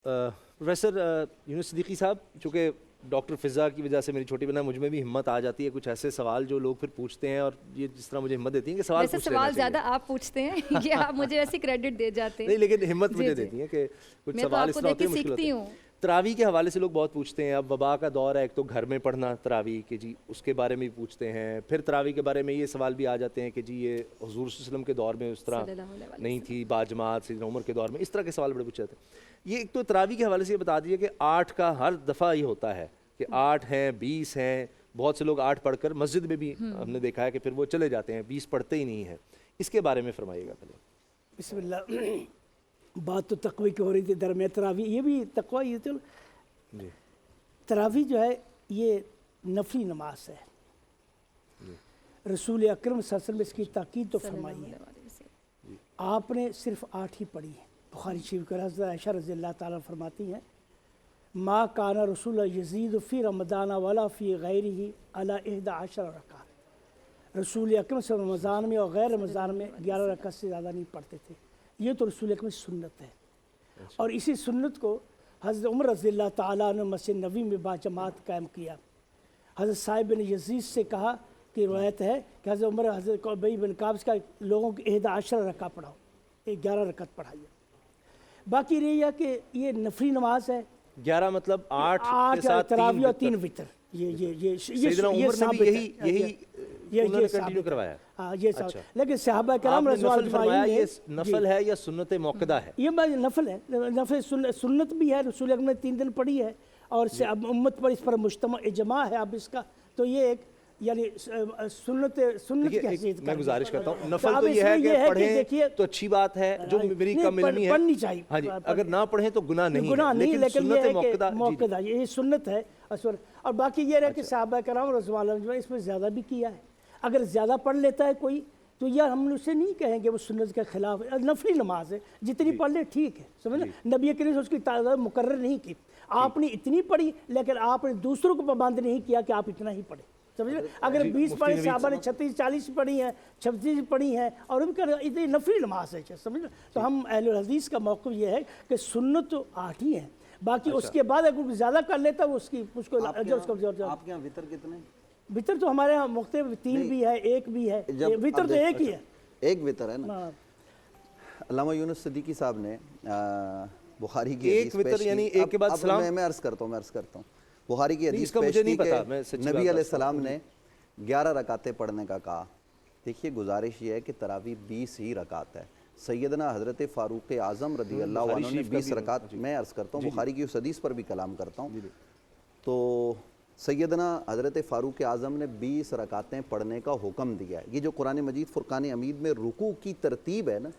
Professor Yunus Siddiqui साहब, चूँकि doctor फ़िज़ा की वजह से मेरी छोटी बहन मुझ में भी हिम्मत आ जाती है, कुछ ऐसे सवाल जो लोग फिर पूछते हैं और ये जिस तरह मुझे हिम्मत देती है कि सवाल वैसे पूछ लेना सवाल चाहिए। ज़्यादा आप पूछते हैं ये आप मुझे ऐसी क्रेडिट दे जाते हैं। नहीं, लेकिन हिम्मत जी, मुझे जी। देती है कि कुछ मैं तो सवाल इस आपको तरह देख होते के हैं, मुश्किल होते सीखती हैं। हूँ। तरावी के हवाले से लोग बहुत पूछते हैं, अब वबा का दौर है, एक तो घर में पढ़ना तरावी कि जी उसके बारे में भी पूछते हैं, फिर तरावी के बारे में ये सवाल भी आ जाते हैं कि जी ये हुज़ूर सल्लल्लाहु अलैहि वसल्लम के दौर में उस तरह सल्लल्लाहु अलैहि नहीं वसल्लम। थी, बाजमात सैयदना उमर के दौर में, इस तरह के सवाल बड़े पूछे जाते हैं। ये एक तो तरावी के हवाले से ये बता दीजिए कि 8 का हर दफ़ा ये होता है कि 8 हैं, 20 हैं, बहुत से लोग 8 पढ़कर मस्जिद में भी हमने देखा है कि फिर वो चले जाते हैं, 20 पढ़ते ही नहीं हैं। इसके बारे में फरमाइएगा पहले। बिस्मिल्लाह। बात तो तक़वी की हो रही थी, दरमियान तरावी, ये भी तक़वा, ये तो जी तरावी जो है ये नफली नमाज है। रसूल अकरम सल्लल्लाहु अलैहि वसल्लम इसकी ताकीद तो फरमाई है, आपने सिर्फ 8 ही पढ़ी है। बुखारी शरीफ के हज़रत आयशा रज़ी अल्लाह ताला फरमाती हैं, मा काना रसूल यज़ीद फ़ी रमज़ान वला फ़ी गैरिही अला 11 रकात। रसूल अकरम सल्लल्लाहु अलैहि वसल्लम रमज़ान में और गैर रमज़ान में 11 रकात से ज़्यादा नहीं पढ़ते थे। ये तो रसूल अकरम की सुन्नत है। और इसी सुन्नत को हज़रत उमर रज़ी अल्लाह ताला ने मस्जिद नबी में बाजमात कायम किया। हज़रत साहिब बिन यज़ीद से कहा कि रवायत है कि हज़रत उमर हज़रत उबई बिन काब का लोगों को 11 रकात पढ़ाओ, 11 रकात पढ़ाइए। बाकी रही है कि ये नफली नमाज है। 11 मतलब 8 के 8 साथ तरावी और 3 3 वितर। ये सैयदना उमर ने भी यही उन्होंने कंटिन्यू करवाया है। हाँ, ये सब। अच्छा। लेकिन सहाबा कराम आपने रज़ियल्लाहु नफल फरमाया, ये जी। नफल है या सुन्नत मौक़दा है? ये नफल है, नफल सुन्नत भी है, रसूल अकरम ने 3 दिन पढ़ी है और से अब उम्मत पर इस पर मुज्तमा इजमा है अब इसका। तो ये एक यानी सुन्नत की हैसियत। मैं गुजारिश करता हूँ, तो नफल अब तो ये है इसमें कि ये है कि पढ़ें देखिए तो अच्छी बात है, जो मेरी कम इल्मी है पढ़नी चाहिए। हाँ जी, अगर ना पढ़ें तो गुनाह नहीं गुनाह है, नहीं, लेकिन ये सुन्नत है कि मौक़दा मौक़दा ये सुन्नत है। और बाकी ये है कि सहाबा कराम रज़ियल्लाहु अन्हुम इसमें ज़्यादा भी किया है। अगर ज़्यादा पढ़ लेता है कोई तो यार हम उससे नहीं कहेंगे वो सुन्नत के खिलाफ है। नफली नमाज है, जितनी पढ़ ले ठीक है, समझ। नबी करीम ने उसकी तादाद मुकर्रर नहीं की, आपने इतनी पढ़ी लेकिन आपने दूसरों को पाबंद नहीं किया कि आप इतना ही पढ़े, समझ। अगर 20 पढ़ी, साहबा ने 36-40 पढ़ी हैं, 36 पढ़ी हैं और उनका इतनी नफली नमाज है, समझ। तो हम अहले हदीस का मौक़िफ़ ये है कि सुन्नत तो 8 ही है, बाकी उसके बाद अगर ज़्यादा कर लेता है उसको आपके यहाँ वितर कितने? वितर तो हमारे यहाँ मुख्तलिफ 3 भी है, 1 भी है। वितर तो एक ही है, एक वितर है ना। अल्लामा यूनुस सिद्दीकी साहब ने बुखारी की एक वितर यानी एक के बाद सलाम। मैं अर्ज़ करता हूँ बुखारी की हदीस इसका पेश मुझे नहीं की पता, कि मैं सच्ची नबी बात अलैहिस्सलाम ने 11 रकातें पढ़ने का कहा। देखिए गुजारिश ये है कि तरावी 20 ही रकात है। सैयदना हज़रत फ़ारूक़ आज़म रज़ी अल्लाह अन्हु ने 20 रकात, मैं अर्ज़ करता हूँ बुखारी की उस हदीस पर भी कलाम करता हूँ। तो सैयदना हज़रत फ़ारूक़ आज़म ने 20 रकातें पढ़ने का हुक्म दिया है। ये जो कुरान मजीद फ़ुरक़ान हमीद में रुकू की तरतीब है ना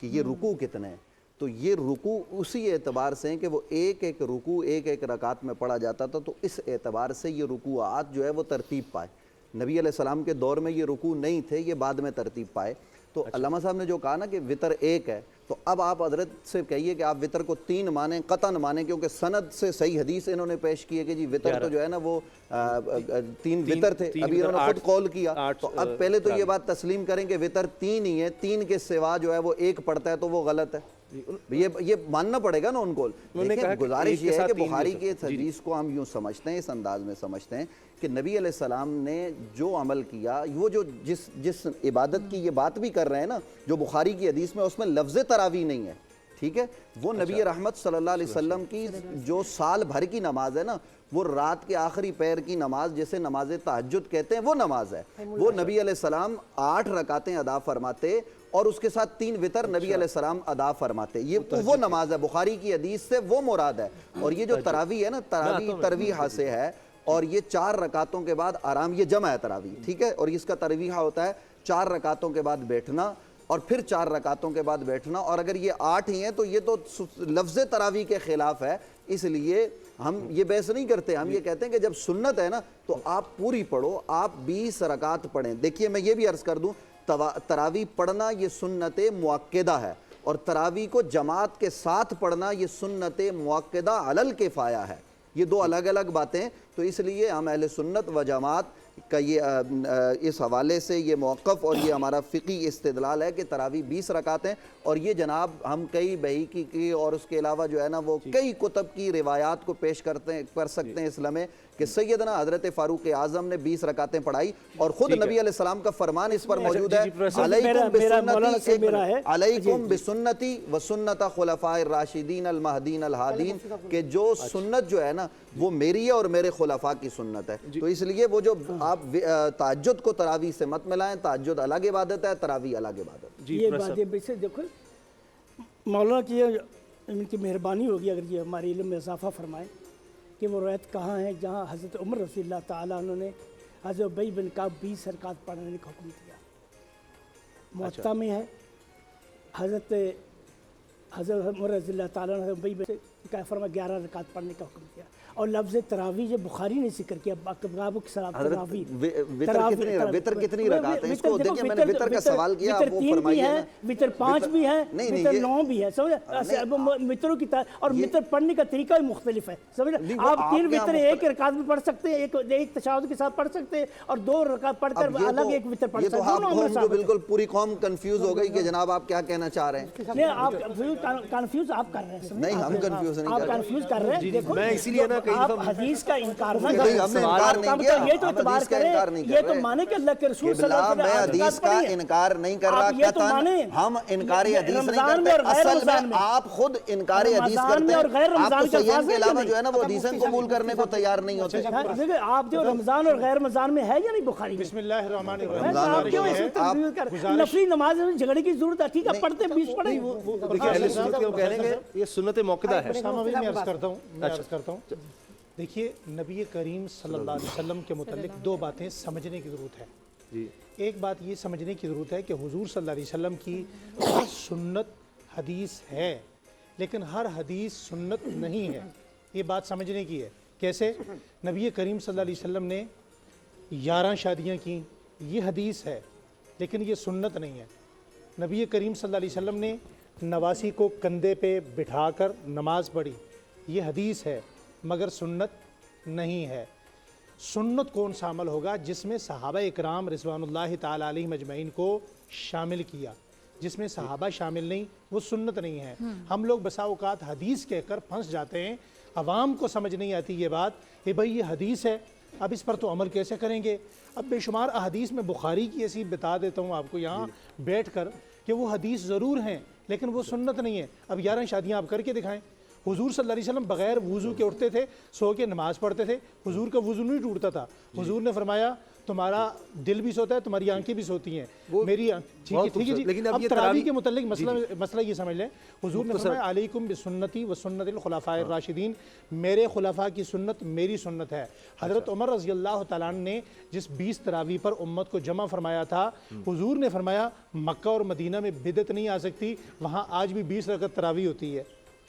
कि ये रुकू कितने हैं, तो ये रुकू उसी एतबार से हैं कि वो एक एक रुकू एक एक रकात में पढ़ा जाता था। तो इस एतबार से ये रुकूआत जो है वो तरतीब पाए। नबी अलैहिस्सलाम के दौर में ये रुकू नहीं थे, ये बाद में तरतीब पाए। तो अल्लामा साहब ने जो कहा ना कि वितर 1 है, तो अब आप हज़रत से कहिए कि आप वितर को 3 माने, कतन माने, क्योंकि सनद से सही हदीस इन्होंने पेश की है कि जी वितर तो जो है ना वो 3 वितर थे। अभी इन्होंने खुद कॉल किया, तो अब पहले तो ये बात तस्लीम करें कि वितर 3 ही है, 3 के सिवा जो है वो 1 पढ़ता है तो वो गलत है। ये मानना पड़ेगा ना उनको। गुजारिश ये है कि बुखारी के इस हदीस को हम यूँ समझते हैं, इस अंदाज में समझते हैं कि नबी अलैहिस्सलाम ने जो अमल किया, वो जो जिस इबादत की ये बात भी कर रहे हैं ना, जो बुखारी की हदीस में, उसमें लफ्ज़ तरावी नहीं है, ठीक है। वो नबी रहमत सल्लल्लाहु अलैहि वसल्लम की जो साल भर की नमाज है ना, वो रात के आखिरी पैर की नमाज, जैसे नमाज तहज्जुद कहते हैं, वो नमाज है। वो नबी अलैहिस्सलाम 8 रकातें अदा फरमाते और उसके साथ 3 वितर नबी अलैहिस्सलाम अदा फरमाते। ये तो वो नमाज है, बुखारी की हदीस से वो मुराद है। और ये जो तरावी है ना, तरावी तरवीहा से है, और ये 4 रकातों के बाद आराम, ये जमा है तरावी, ठीक है। और इसका तरवीहा होता है 4 रकातों के बाद बैठना और फिर 4 रकातों के बाद बैठना। और अगर ये 8 ही हैं तो ये तो लफ्ज़ तरावी के ख़िलाफ़ है। इसलिए हम ये बहस नहीं करते, हम ये कहते हैं कि जब सुन्नत है ना तो आप पूरी पढ़ो, आप 20 रकात पढ़ें। देखिए मैं ये भी अर्ज़ कर दूँ, तरावी पढ़ना ये सुन्नत मुअक्कदा है, और तरावी को जमात के साथ पढ़ना ये सुन्नत मुअक्कदा अलल किफ़ाया है। ये 2 अलग अलग बातें। तो इसलिए हम अहले सुन्नत व जमात کا یہ اس حوالے سے یہ موقف اور یہ ہمارا فقی استدلال ہے کہ تراویح 20 رکعتیں، اور یہ جناب ہم کئی بحیقی کی اور اس کے علاوہ جو ہے نا وہ کئی کتب کی روایات کو پیش کر سکتے ہیں اس لمحے کہ سیدنا حضرت فاروق اعظم نے 20 رکعتیں پڑھائی، اور خود نبی علیہ السلام کا فرمان اس پر موجود ہے، علیکم بسنتی و سنت خلفاء الراشدین المہدین الہادین، کہ جو سنت جو ہے نا وہ میری ہے اور میرے خلفاء کی سنت ہے۔ تو اس لیے وہ جو آپ تہجد کو تراویح سے مت ملائیں، تہجد الگ عبادت ہے، تراویح الگ عبادت ہے۔ یہ باتیں ویسے دیکھو مولانا کی ان کی مہربانی ہوگی اگر یہ ہمارے علم میں اضافہ فرمائیں کہ وہ روایت کہاں ہے جہاں حضرت عمر رضی اللہ تعالیٰ عنہ نے حضرت ابی بن کعب 20 رکعت پڑھنے کا حکم دیا۔ موطا میں ہے حضرت عمر رضی اللہ تعالیٰ عنہ ابی بن کعب فرمایا 11 رکعت پڑھنے کا حکم دیا، اور لفظ تراویح جو بخاری نے ذکر کیا بابو کی صلاۃ تراویح، وطر کتنی رکعت ہیں؟ اس کو دیکھیں میں نے وطر کا سوال کیا، وطر وہ 3 بھی فرمائیے ہیں، وطر 5 بھی ہیں، وطر 9 بھی ہے، وطروں کی اور وطر پڑھنے کا طریقہ بھی مختلف ہے، سمجھ رہے آپ 3 وطر ایک رکعت میں پڑھ سکتے ہیں، ایک تشہد کے ساتھ پڑھ سکتے ہیں، اور 2 رکعت پڑھ کر الگ ایک وطر پڑھ سکتے ہیں۔ یہ تو آپ جو بالکل پوری قوم کنفیوز ہو گئی کہ جناب آپ کیا کہنا چاہ رہے ہیں؟ نہیں آپ کنفیوز آپ کر رہے ہیں، نہیں ہم کنفیوز نہیں کر رہے، آپ کنفیوز کر رہے ہیں۔ دیکھو میں اسی لیے نا کئی آپ دفعہ حدیث کا انکار نہ نہیں، کریں، ہم نے انکار نہیں کیا، یہ تو ہم اعتبار حدیث کا کریں، انکار نہیں کر یہ تو رہے۔ مانے کہ اللہ کے رسول صلی اللہ علیہ وسلم میں حدیث کا انکار نہیں کر رہا قطعاً، ہم انکار حدیث نہیں کرتے، اصل میں آپ خود انکار حدیث کرتے ہیں، آپ تو سیئن کے علاوہ جو ہے نا وہ حدیثیں قبول کرنے کو تیار نہیں ہوتے۔ دیکھیں آپ جو رمضان اور غیر رمضان میں ہے یا نہیں بخاری میں؟ بسم اللہ الرحمن آپ کیوں ایسے تنظیم کر نفلی نماز میں جھگڑے کی ضرورت ہے؟ ٹھیک ہے پڑھتے 20 پڑھیں۔ دیکھیں اہل سنت کے وہ کہنے گے یہ سنت موقدہ ہے۔ اسامہ بھائی میں عرض کرتا ہوں دیکھیے نبی کریم صلی اللہ علیہ وسلم کے متعلق 2 باتیں سمجھنے کی ضرورت ہے۔ ایک بات یہ سمجھنے کی ضرورت ہے کہ حضور صلی اللہ علیہ وسلم کی ہر سنت حدیث ہے، لیکن ہر حدیث سنت نہیں ہے، یہ بات سمجھنے کی ہے۔ کیسے؟ نبی کریم صلی اللہ علیہ وسلم نے 11 شادیاں کی، یہ حدیث ہے لیکن یہ سنت نہیں ہے۔ نبی کریم صلی اللہ علیہ وسلم نے نواسی کو کندھے پہ بٹھا کر نماز پڑھی، یہ حدیث ہے مگر سنت نہیں ہے۔ سنت کون سا عمل ہوگا؟ جس میں صحابہ اکرام رضوان اللہ تعالیٰ علیہ مجمعین کو شامل کیا، جس میں صحابہ شامل نہیں وہ سنت نہیں ہے۔ ہم لوگ بسا اوقات حدیث کہہ کر پھنس جاتے ہیں، عوام کو سمجھ نہیں آتی یہ بات کہ بھئی یہ حدیث ہے، اب اس پر تو عمل کیسے کریں گے؟ اب بے شمار احادیث میں بخاری کی ایسی بتا دیتا ہوں آپ کو یہاں بیٹھ کر کہ وہ حدیث ضرور ہیں لیکن وہ سنت نہیں ہے۔ اب 11 شادیاں آپ کر کے دکھائیں۔ حضور صلی اللہ علیہ وسلم بغیر وضو کے اٹھتے تھے، سو کے نماز پڑھتے تھے، حضور کا وضو نہیں ٹوٹتا تھا۔ حضور نے فرمایا تمہارا دل بھی سوتا ہے، تمہاری آنکھیں بھی سوتی ہیں، میری ٹھیک ہے جی۔ اب تراویح کے متعلق مسئلہ یہ سمجھ لیں، حضور نے فرمایا علیکم بسنتی و سنت الخلفاء الراشدین، میرے خلفاء کی سنت میری سنت ہے۔ حضرت عمر رضی اللہ تعالیٰ عنہ نے جس 20 تراویح پر امت کو جمع فرمایا تھا، حضور نے فرمایا مکہ اور مدینہ میں بدعت نہیں آ سکتی، وہاں آج بھی 20 رکعت تراویح ہوتی ہے۔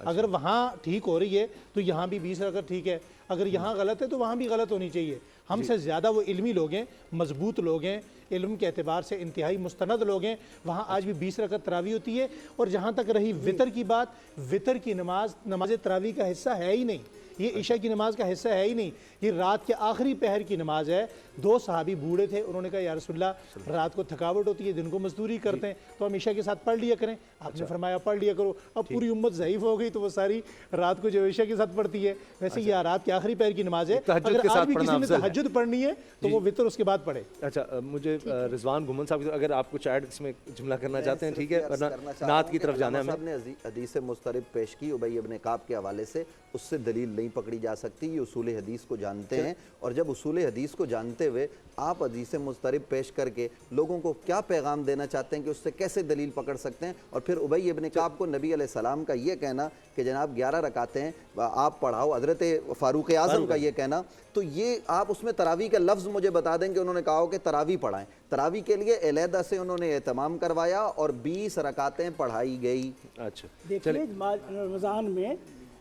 اگر وہاں ٹھیک ہو رہی ہے تو یہاں بھی 20 رکعت ٹھیک ہے، اگر یہاں غلط ہے تو وہاں بھی غلط ہونی چاہیے۔ ہم سے زیادہ وہ علمی لوگ ہیں، مضبوط لوگ ہیں، علم کے اعتبار سے انتہائی مستند لوگ ہیں، وہاں آج بھی 20 رکعت تراویح ہوتی ہے۔ اور جہاں تک رہی وطر کی بات، وطر کی نماز تراویح کا حصہ ہے ہی نہیں، یہ عشاء کی نماز کا حصہ ہے ہی نہیں، یہ رات کے آخری پہر کی نماز ہے۔ 2 صحابی بوڑھے تھے، انہوں نے کہا یا رسول اللہ رات کو تھکاوٹ ہوتی ہے، دن کو مزدوری کرتے ہیں تو ہم عشاء کے ساتھ پڑھ لیا کریں۔ آپ نے فرمایا پڑھ لیا کرو۔ اب پوری امت ضعیف ہو گئی تو وہ ساری رات کو جو عشاء کے ساتھ پڑھتی ہے، ویسے یہ رات کے آخری پہر کی نماز ہے، اگر آج بھی کسی نے تہجد پڑھنی ہے تو وہ وطر اس کے بعد پڑھے۔ اچھا مجھے رضوان گھومن صاحب اگر آپ کچھ ایڈ اس میں جملہ کرنا چاہتے ہیں ٹھیک ہے، ورنہ نعت کی طرف جانا ہے ہمیں۔ نے حدیث مضطرب پیش کی ابی ابن کعب کے حوالے سے، اس سے دلیل نہیں پکڑی جا سکتی، یہ اصول حدیث کو جانتے ہیں، اور جب اصول حدیث کو جانتے ہوئے آپ حدیث مضطرب پیش کر کے لوگوں کو کیا پیغام دینا چاہتے ہیں کہ اس سے کیسے دلیل پکڑ سکتے ہیں؟ اور پھر ابی ابن کعب کو نبی علیہ السلام کا یہ کہنا کہ جناب 11 رکعتیں آپ پڑھاؤ، حضرت فاروق اعظم کا یہ کہنا، تو یہ آپ اس میں تراویح کا لفظ مجھے بتا دیں کہ انہوں نے کہا ہو کہ تراویح پڑھائیں، تراویح کے لیے علیحدہ سے انہوں نے اہتمام کروایا اور 20 رکعتیں پڑھائی گئی۔ اچھا دیکھیے رمضان میں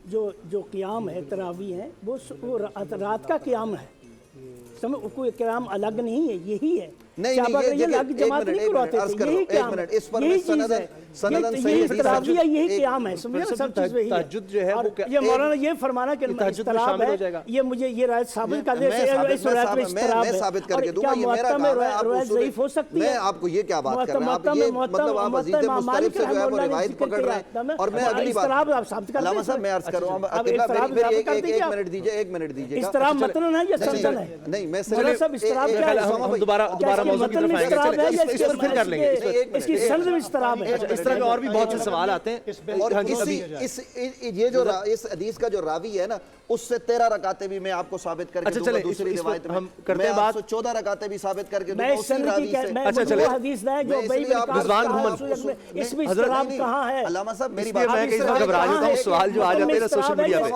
جو قیام ہے تراویح ہے وہ رات کا قیام ہے، کوئی قیام الگ نہیں ہے، یہی ہے۔ نہیں الگ جماعت نہیں کرواتے تھے، یہی قیام ہے، یہی چیز ہے۔ सनदन सही यही हदीस तरावी है, यही एक- क़याम है, समझे ना, सब चीज़ वही है। तहज्जुद जो है वो और ये मौलाना ये फरमाना कि तहज्जुद में इस्तराब शामिल हो है, जाएगा। ये मुझे ये रायत साबित कर दे, मैं साबित करके दूंगा, ये मेरा काम है। आप ज़ईफ़ हो सकती है। मैं आपको ये क्या बात कर रहे हैं, आप ये मतलब आप अजीज़ मुस्तरिफ से जो है वो रिवायत पकड़ रहे हैं। और मैं अगली बात आप साबित कर अल्लामा साहब मैं अर्ज कर रहा हूँ, एक मिनट दीजिए, एक मिनट दीजिए। इस्तराब मतन है या सनदन है? नहीं मैं मौलाना साहब इस्तराब क्या है? हम दोबारा मौजूद की तरफ आएंगे, इस पर फिर कर लेंगे, इसकी सनद में इस्तराब है। इस तरह के और भी बहुत से सवाल आते हैं। और हाँ जी, ये जो इस हदीस का जो रावी है ना, उससे 13 रकातें भी मैं आपको साबित करके अच्छा, दूंगा चले, दूसरी इस पर रिवायत में। हम करते हैं बात। 14 रकातें भी साबित करके मैं दूंगा इस उसी सनद रावी की से। मैं अच्छा, चले। वो हदीस है जो रिजवान घुमन। इसमें इस्तराब कहाँ है? अल्लामा साहब मेरी इसलिए बात मैं कई बार घबरा जाता हूँ, सवाल जो आ जाते हैं ना सोशल मीडिया पे।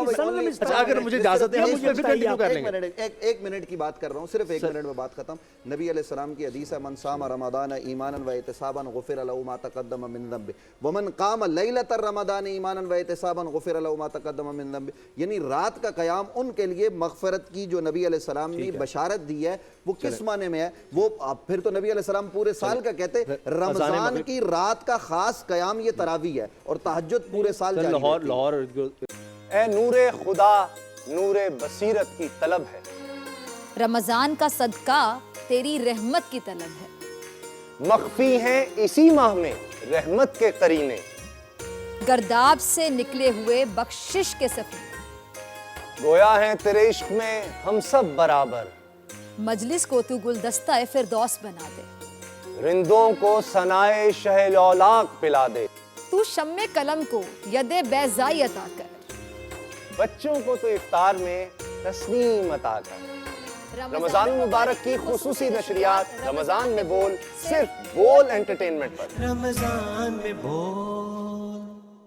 अच्छा, अगर मुझे इजाजत है हम उस पर फिर कंटिन्यू कर लेंगे। एक मिनट की बात कर रहा हूँ, सिर्फ एक मिनट में बात खत्म। नबी अलैहिस्सलाम की हदीस है, मन साम रमदान ईमानन व इहतिसाबन गुफिर लहु मा तक़द्दम मिन ज़ंबि व मन क़ाम लैलतर रमदान ईमानन व इहतिसाबन गुफिर लहु मा तक़द्दम मिन ज़ंबि। यानी रात का क़याम उनके लिए मग़फ़िरत की जो नबी अलैहिस्सलाम ने बशारत दी है, वो किस माने में है? वो फिर तो नबी अलैहिस्सलाम पूरे साल का कहते, रमजान की रात का खास क़याम ये तरावी है और तहज्जुद पूरे साल जारी रहती है। लाहौर ए नूरे खुदा नूरे बसीरत की तलब है, रमजान का सदका तेरी रहमत की तलब है, मख्फी हैं इसी माह में रहमत के करीने, गर्दाब से निकले हुए बख्शिश के सफीने, गोया है तेरे इश्क में हम सब बराबर, मजलिस को तू गुलदस्ता फिरदौस बना दे, रिंदों को सनाए शहलौलाक पिला दे, तू शम्मे कलम को यदे बैज़ाई अता कर, बच्चों को तो इफ्तार में तस्नीम अता कर। रमजान मुबारक की खुसूसी नशरियात रमजान में बोल, सिर्फ बोल एंटरटेनमेंट पर। रमजान में बोल।